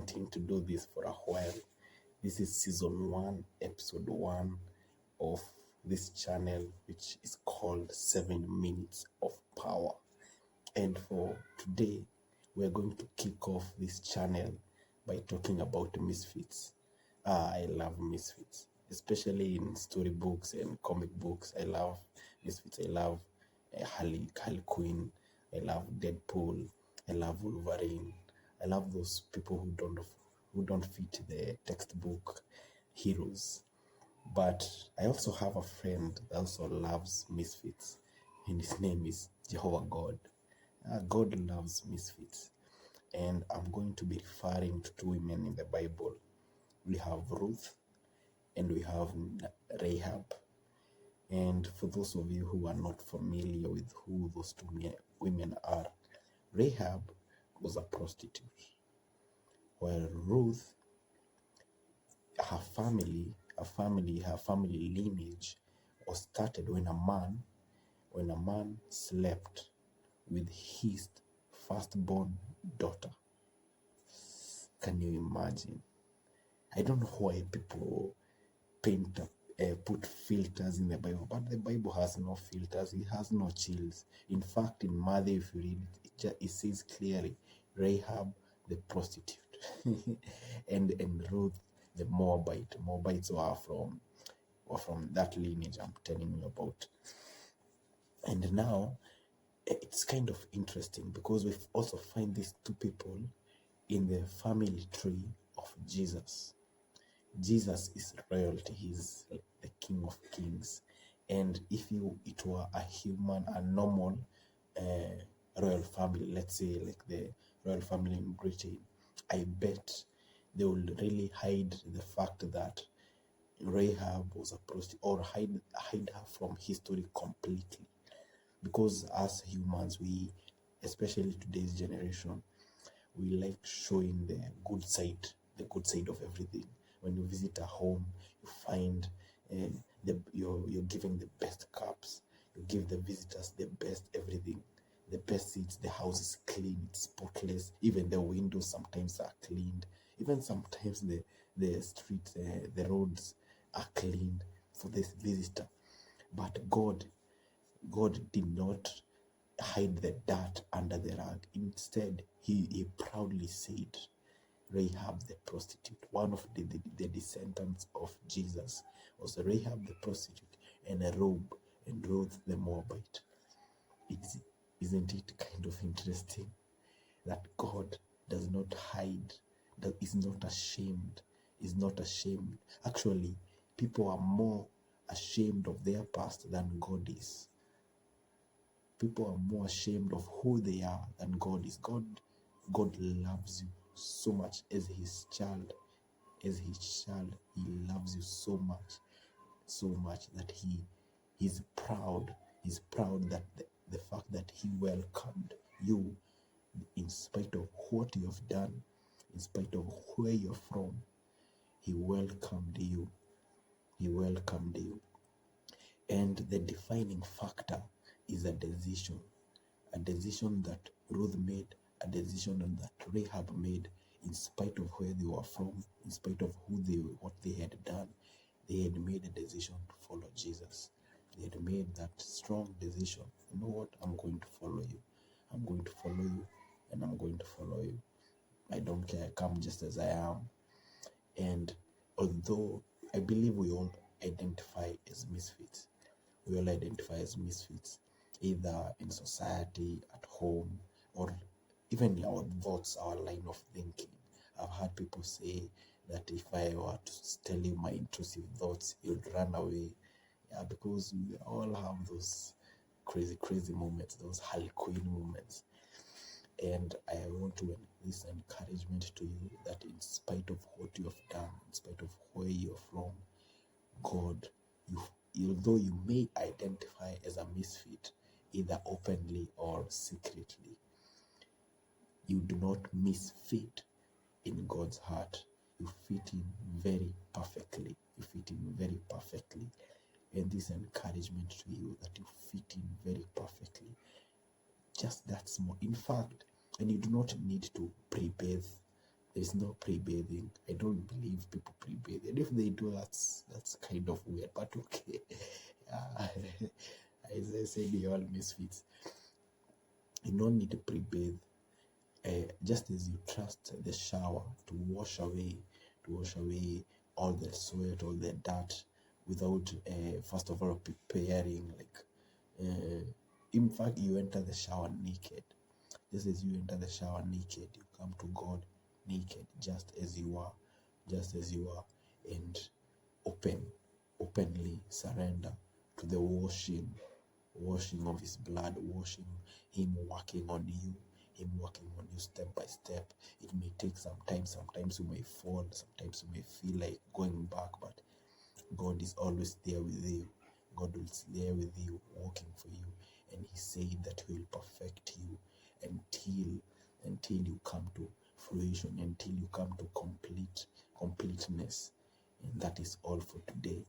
wanting to do this for a while. This is season 1, episode 1 of this channel, which is called 7 Minutes of Power. And for today, we're going to kick off this channel by talking about Misfits. I love Misfits, especially in storybooks and comic books. I love Misfits. I love Harley Quinn. I love Deadpool. I love Wolverine. I love those people who don't fit the textbook heroes. But I also have a friend that also loves Misfits, and his name is Jehovah God. God loves Misfits, and I'm going to be referring to two women in the Bible. We have Ruth and we have Rahab. And for those of you who are not familiar with who those two women are, Rahab was a prostitute, while Ruth, her family lineage was started when a man slept with his firstborn daughter. Can you imagine? I don't know why people put filters in the Bible, but the Bible has no filters. It has no chills. In fact, in Matthew, if you read it, it says clearly, Rahab the prostitute, and Ruth the Moabite. Moabites were from that lineage I'm telling you about. And now it's kind of interesting because we also find these two people in the family tree of Jesus. Jesus is royalty. He's the King of Kings. And if it were a normal royal family, let's say like the royal family in Britain, I bet they would really hide the fact that Rahab was a prostitute, or hide her from history completely. Because as humans, especially today's generation, we like showing the good side of everything. When you visit a home, you find you're giving the best cups. You give the visitors the best everything, the best seats. The house is clean, it's spotless. Even the windows sometimes are cleaned. Even sometimes the streets, the roads are cleaned for this visitor. But God did not hide the dirt under the rug. Instead, he proudly said, Rahab the prostitute, one of the descendants of Jesus, was Rahab the prostitute, and Ruth the Moabite. Isn't it kind of interesting that God does not hide, that is not ashamed. Actually, people are more ashamed of their past than God is. People are more ashamed of who they are than God is. God loves you so much as his child. As his child, he loves you so much that he's proud. He's proud that the fact that he welcomed you in spite of what you have done, in spite of where you're from. He welcomed you. He welcomed you. And the defining factor is a decision that Ruth made, a decision that Rahab made, in spite of where they were from, in spite of what they had done. They had made a decision to follow Jesus. They had made that strong decision. You know what? I'm going to follow you. I'm going to follow you, and I'm going to follow you. I don't care. Come just as I am. And although I believe we all identify as misfits, either in society, at home, or even in our thoughts, our line of thinking. I've heard people say that if I were to tell you my intrusive thoughts, you'd run away. Yeah, because we all have those crazy moments, those Harley Quinn moments. And I want to this encouragement to you that in spite of what you have done, in spite of where you're from, God, although you may identify as a misfit, either openly or secretly, you do not misfit in God's heart. You fit in very perfectly. And this encouragement to you that you fit in very perfectly. Just that small. In fact, and you do not need to pre-bathe There's no pre-bathing. I don't believe people pre-bathe. And if they do, that's kind of weird, but okay. As I said, you're all misfits. You don't need to pre-bathe. Just as you trust the shower to wash away all the sweat, all the dirt, without first of all preparing. In fact, you enter the shower naked. Just as you enter the shower naked, you come to God naked, just as you are, and openly surrender to the washing of His blood, washing Him working on you, step by step. It may take some time. Sometimes you may fall. Sometimes you may feel like going back, but God is always there with you. God is there with you, working for you, and He said that He will perfect you until you come to fruition, until you come to completeness. And that is all for today.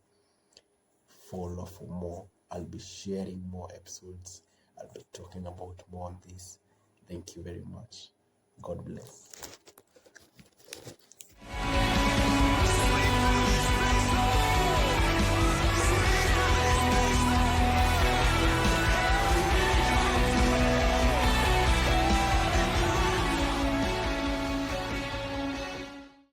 Follow for more. I'll be sharing more episodes. I'll be talking about more on this. Thank you very much. God bless.